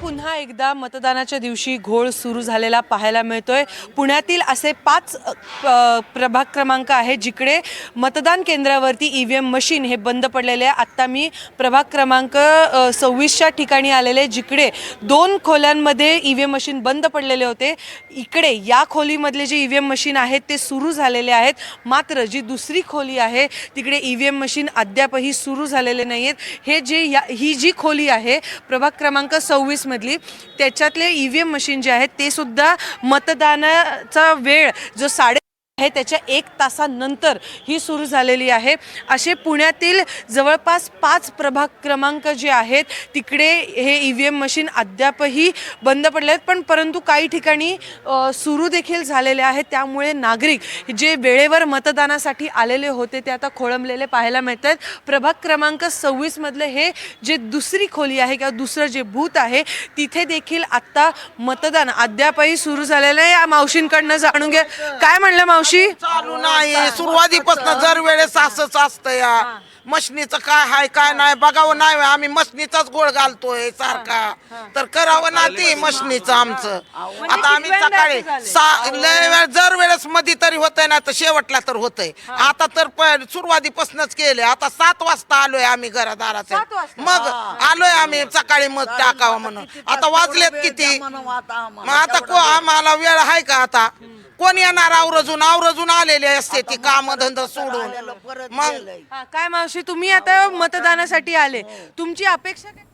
पुन्हा एकदा मतदानाच्या दिवशी घोळ सुरू झालेला पाहायला मिळतोय। पुण्यातील असे 5 प्रभाग क्रमांक आहेत जिकडे मतदान केंद्रावरती ईव्हीएम मशीन हे बंद पडलेले आहे। आता मी प्रभाग क्रमांक 26च्या ठिकाणी आलेले जिकडे 2 खोल्यांमध्ये ईव्हीएम मशीन बंद पडलेले होते। इकडे या खोलीमधले जे ईव्हीएम मशीन आहेत ते सुरू झालेले आहेत, मात्र जी दुसरी खोली आहे तिकडे ईव्हीएम मशीन अद्यापही सुरू झालेले नाहीत। हे जे ही जी खोली आहे प्रभाग क्रमांक 26 मधली त्याच्यातले ईव्हीएम मशीन जे आहेत ते सुद्धा मतदानाचा वेळ जो 7:30 आहे त्याच्या 1 तासानंतर ही सुरू झालेली आहे। असे पुण्यातील जवळपास 5 प्रभाग क्रमांक जे आहेत तिकडे हे ईव्हीएम मशीन अद्यापही बंद पडले आहेत, परंतु काही ठिकाणी सुरू देखील झालेले आहेत। त्यामुळे नागरिक जे वेळेवर मतदानासाठी आलेले होते ते आता खोळंबलेले पाहायला मिळत आहेत। प्रभाग क्रमांक 26 मधले हे जे दुसरी खोली आहे किंवा दुसरं जे बूथ आहे तिथे देखील आता मतदान अद्यापही सुरू झालेलं आहे। या मावशींकडनं जाणून घ्या, काय म्हणलं मावशी? चालू नाही, सुरुवातीपासून दर वेळेस असंच असतं या मशनीचं काय हाय काय नाही बघावं नाही। आम्ही मशनीचाच गोळ घालतोय सारखा, तर करावं ना ते मशनीचं आमचं। आता आम्ही सकाळी दर वेळेस मध्ये तरी होतंय ना तर शेवटला तर होतंय। आता तर सुरुवातीपासूनच केले। आता 7 वाजता आलोय आम्ही घरादाराचे, मग आलोय आम्ही सकाळी मत टाकावं म्हणून। आता वाजलेत किती, मग आता आम्हाला वेळ आहे का? आता कोण येणार? आवरजून आलेले असते ती काम धंदा सोडून। मग काय मावशी, तुम्ही आता मतदानासाठी आले, तुमची अपेक्षा काय?